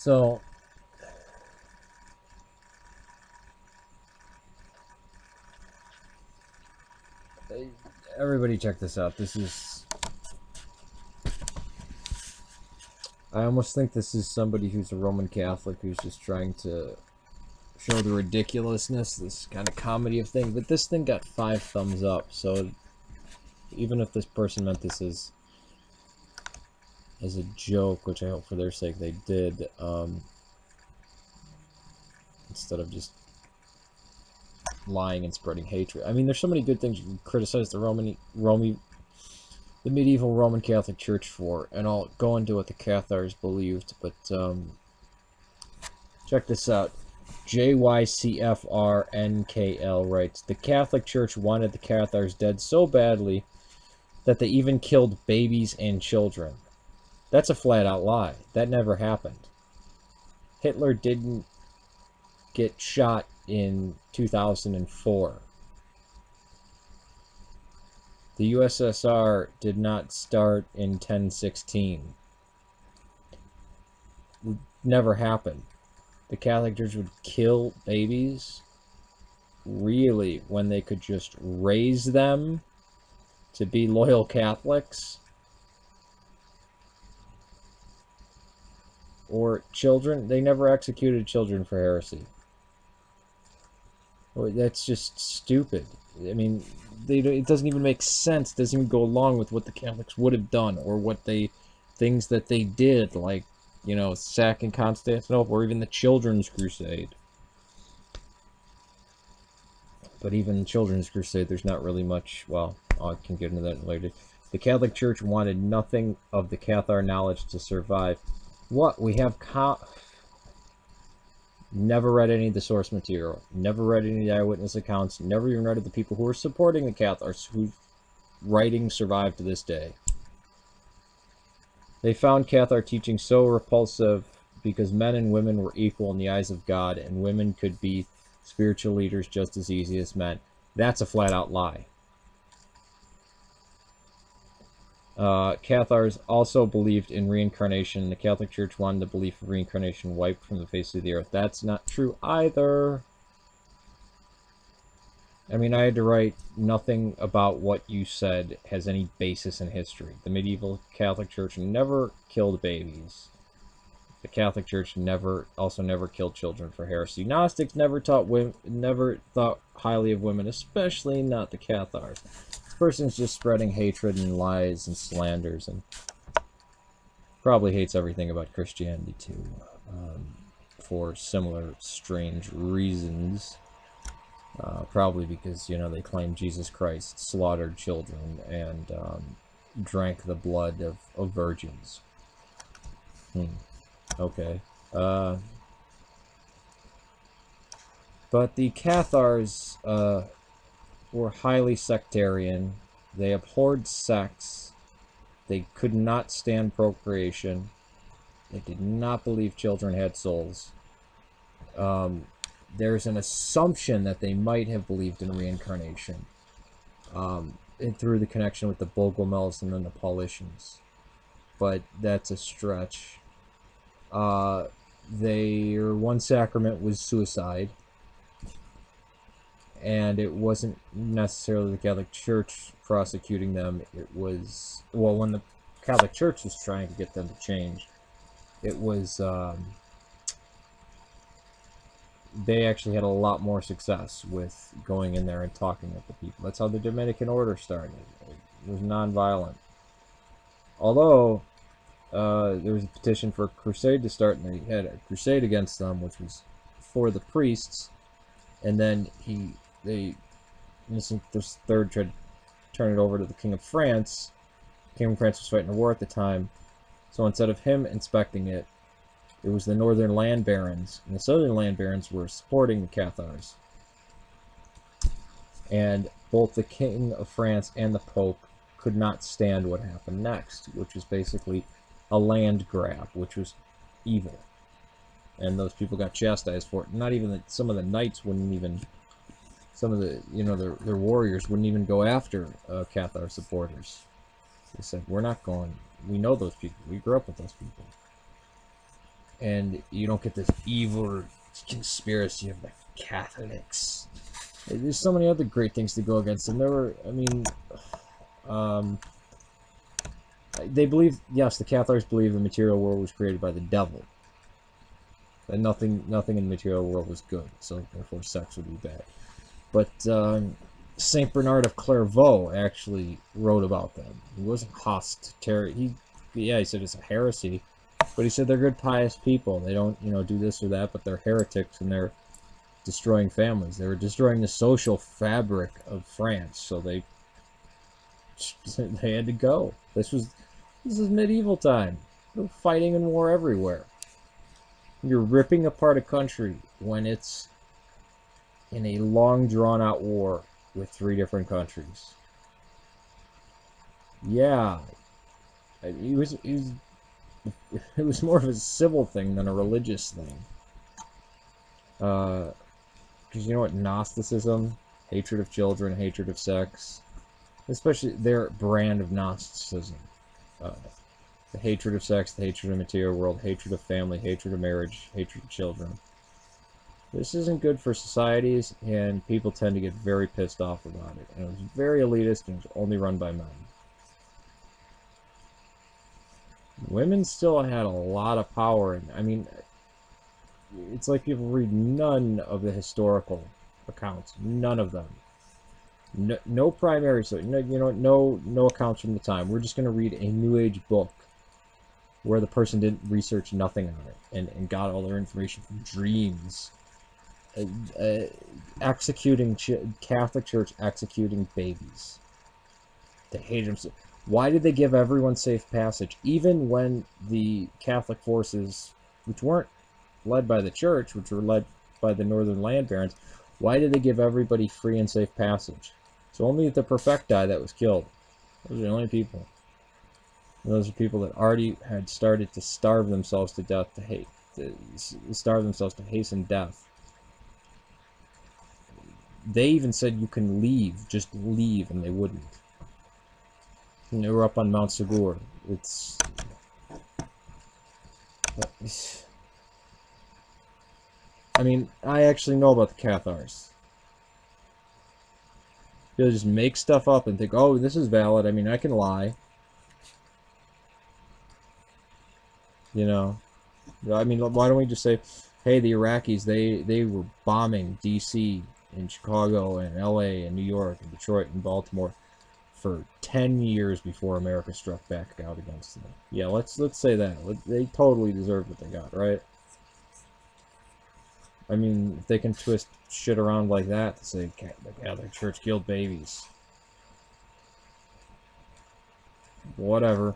So, everybody check this out. This is... I almost think this is somebody who's a Roman Catholic who's just trying to show the ridiculousness, this kind of comedy of thing. But this thing got 5 thumbs up, so even if this person meant this as a joke, which I hope for their sake they did, instead of just lying and spreading hatred. I mean, there's so many good things you can criticize the medieval Roman Catholic Church for, and I'll go into what the Cathars believed, but check this out. jycfrnkl writes, the Catholic Church wanted the Cathars dead so badly that they even killed babies and children. That's a flat-out lie. That never happened. Hitler didn't get shot in 2004. The USSR did not start in 1016. It never happened. The Catholic Church would kill babies? Really? When they could just raise them to be loyal Catholics? Or children? They never executed children for heresy. That's just stupid. I mean, it doesn't even make sense. It doesn't even go along with what the Catholics would have done, or things that they did, like, you know, sacking Constantinople, or even the Children's Crusade. But even the Children's Crusade, there's not really much, well, I can get into that later. The Catholic Church wanted nothing of the Cathar knowledge to survive. What? We have never read any of the source material, never read any of the eyewitness accounts, never even read of the people who were supporting the Cathars, whose writings survive to this day. They found Cathar teaching so repulsive because men and women were equal in the eyes of God, and women could be spiritual leaders just as easy as men. That's a flat-out lie. Cathars also believed in reincarnation. The Catholic Church wanted the belief of reincarnation wiped from the face of the earth. That's not true either. I mean, I had to write nothing about what you said has any basis in history. The medieval Catholic Church never killed babies. The Catholic Church never killed children for heresy. Gnostics never thought highly of women, especially not the Cathars. Person's just spreading hatred and lies and slanders, and probably hates everything about Christianity too, for similar strange reasons. Probably because, you know, they claim Jesus Christ slaughtered children and drank the blood of virgins. Okay. But the Cathars were highly sectarian. They abhorred sex. They could not stand procreation. They did not believe children had souls. There's an assumption that they might have believed in reincarnation, through the connection with the Bogomils and then the Paulicians. But that's a stretch. Their one sacrament was suicide. And it wasn't necessarily the Catholic Church prosecuting them. It was, well, when the Catholic Church was trying to get them to change, it was, they actually had a lot more success with going in there and talking with the people. That's how the Dominican Order started. It was non-violent. Although, there was a petition for a crusade to start, and they had a crusade against them, which was for the priests, and then Innocent III tried to turn it over to the King of France. The King of France was fighting a war at the time, so instead of him inspecting it, it was the northern land barons, and the southern land barons were supporting the Cathars. And both the King of France and the Pope could not stand what happened next, which was basically a land grab, which was evil. And those people got chastised for it. Not even some of the knights wouldn't even, some of the, you know, their warriors wouldn't even go after Cathar supporters. They said, we're not going, we know those people, we grew up with those people. and you don't get this evil conspiracy of the Catholics. There's so many other great things to go against them. There were, I mean, they believe, yes, the Cathars believe the material world was created by the devil. That nothing in the material world was good, so therefore sex would be bad. But Saint Bernard of Clairvaux actually wrote about them. He wasn't hostile to terror. He said it's a heresy, but he said they're good, pious people. They don't, do this or that, but they're heretics and they're destroying families. They were destroying the social fabric of France, so they had to go. This is medieval time. They're fighting and war everywhere. You're ripping apart a country when it's in a long, drawn-out war with 3 different countries. Yeah, it was more of a civil thing than a religious thing. Because you know what? Gnosticism, hatred of children, hatred of sex, especially their brand of Gnosticism. The hatred of sex, the hatred of the material world, hatred of family, hatred of marriage, hatred of children. This isn't good for societies, and people tend to get very pissed off about it. And it was very elitist, and it was only run by men. Women still had a lot of power, and I mean, it's like people read none of the historical accounts, none of them. No primary, so no accounts from the time. We're just going to read a New Age book where the person didn't research nothing on it and got all their information from dreams. Executing Catholic Church executing babies. They hate them. Why did they give everyone safe passage, even when the Catholic forces, which weren't led by the church, which were led by the Northern Land Barons, why did they give everybody free and safe passage? So only the perfecti that was killed. Those are the only people. And those are people that already had started to starve themselves to death, starve themselves to hasten death. They even said you can leave, just leave, and they wouldn't. And they were up on Mount Segur. I mean, I actually know about the Cathars. They'll just make stuff up and think, oh, this is valid. I mean, I can lie. I mean, why don't we just say, hey, the Iraqis, they were bombing D.C. and Chicago and L.A. and New York and Detroit and Baltimore for 10 years before America struck back out against them. Yeah, let's say that. They totally deserve what they got, right? I mean, if they can twist shit around like that to say the Catholic Church killed babies. Whatever.